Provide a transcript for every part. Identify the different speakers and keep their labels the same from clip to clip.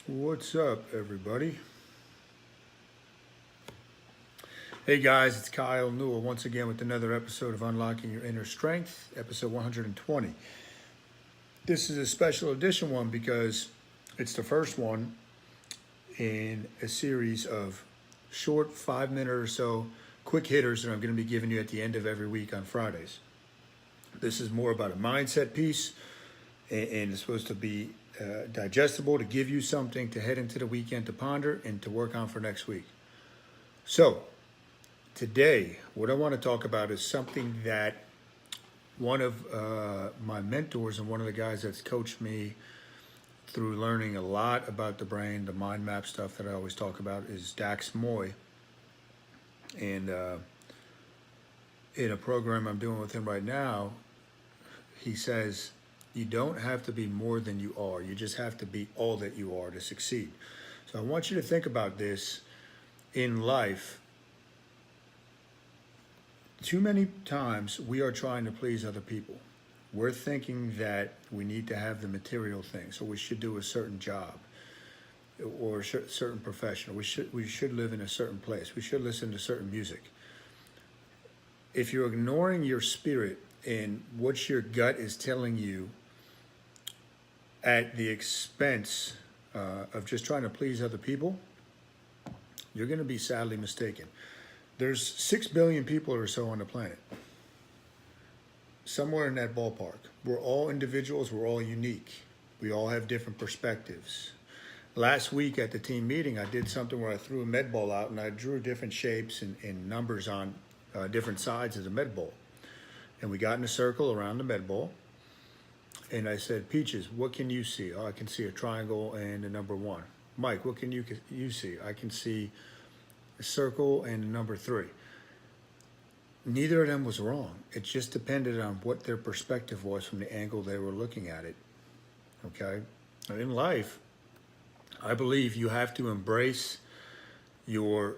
Speaker 1: What's up, everybody? Hey guys, it's Kyle Newell once again with another episode of Unlocking Your Inner Strength, episode 120. This is a special edition one because it's the first one in a series of short 5-minute or so quick hitters that I'm going to be giving you at the end of every week on Fridays. This is more about a mindset piece, and it's supposed to be digestible, to give you something to head into the weekend to ponder and to work on for next week. So today, what I want to talk about is something that one of my mentors and one of the guys that's coached me through learning a lot about the brain, the mind map stuff that I always talk about, is Dax Moy. And in a program I'm doing with him right now, he says, you don't have to be more than you are. You just have to be all that you are to succeed. So I want you to think about this in life. Too many times we are trying to please other people. We're thinking that we need to have the material things, so we should do a certain job or a certain profession. We should live in a certain place. We should listen to certain music. If you're ignoring your spirit and what your gut is telling you at the expense of just trying to please other people, you're going to be sadly mistaken. There's 6 billion people or so on the planet. Somewhere in that ballpark. We're all individuals. We're all unique. We all have different perspectives. Last week at the team meeting, I did something where I threw a med ball out and I drew different shapes and numbers on different sides of the med ball. And we got in a circle around the med ball. And I said, Peaches, what can you see? Oh, I can see a triangle and a number 1. Mike, what can you see? I can see a circle and a number 3. Neither of them was wrong. It just depended on what their perspective was from the angle they were looking at it. Okay? And in life, I believe you have to embrace your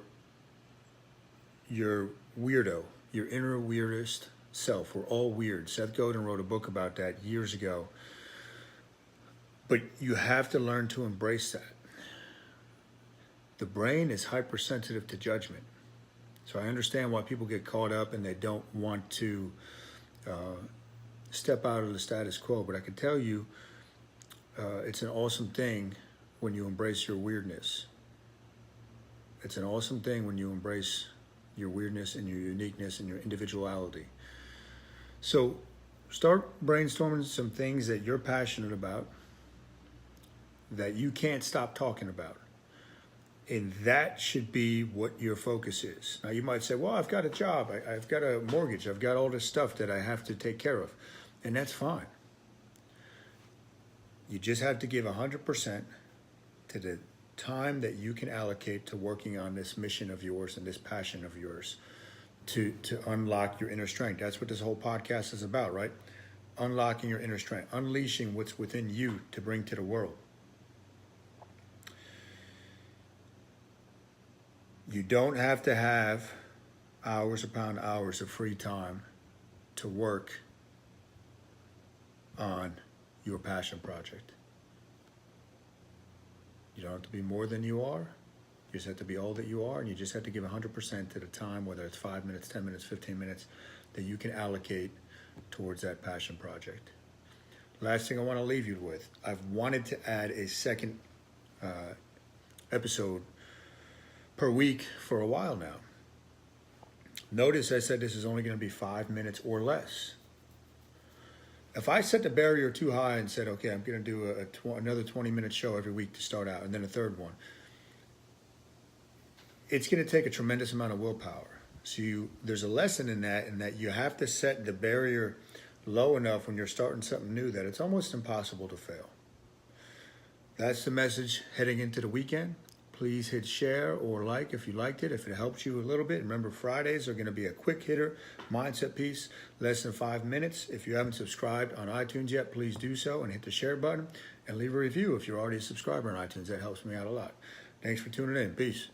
Speaker 1: weirdo, your inner weirdest self. We're all weird. Seth Godin wrote a book about that years ago. But you have to learn to embrace that. The brain is hypersensitive to judgment. So I understand why people get caught up and they don't want to step out of the status quo. But I can tell you, it's an awesome thing when you embrace your weirdness. It's an awesome thing when you embrace your weirdness and your uniqueness and your individuality. So start brainstorming some things that you're passionate about, that you can't stop talking about. And that should be what your focus is. Now you might say, well, I've got a job, I've got a mortgage, I've got all this stuff that I have to take care of. And that's fine. You just have to give 100% to the time that you can allocate to working on this mission of yours and this passion of yours to unlock your inner strength. That's what this whole podcast is about, right? Unlocking your inner strength, unleashing what's within you to bring to the world. You don't have to have hours upon hours of free time to work on your passion project. You don't have to be more than you are. You just have to be all that you are, and you just have to give 100% to the time, whether it's 5 minutes, 10 minutes, 15 minutes, that you can allocate towards that passion project. Last thing I want to leave you with, I've wanted to add a second episode per week for a while now. Notice I said this is only going to be 5 minutes or less. If I set the barrier too high and said, okay, I'm going to do another 20-minute show every week to start out, and then a third one, it's going to take a tremendous amount of willpower. So there's a lesson in that you have to set the barrier low enough when you're starting something new that it's almost impossible to fail. That's the message heading into the weekend. Please hit share or like if you liked it, if it helped you a little bit. Remember, Fridays are going to be a quick hitter mindset piece, less than 5 minutes. If you haven't subscribed on iTunes yet, please do so and hit the share button and leave a review if you're already a subscriber on iTunes. That helps me out a lot. Thanks for tuning in. Peace.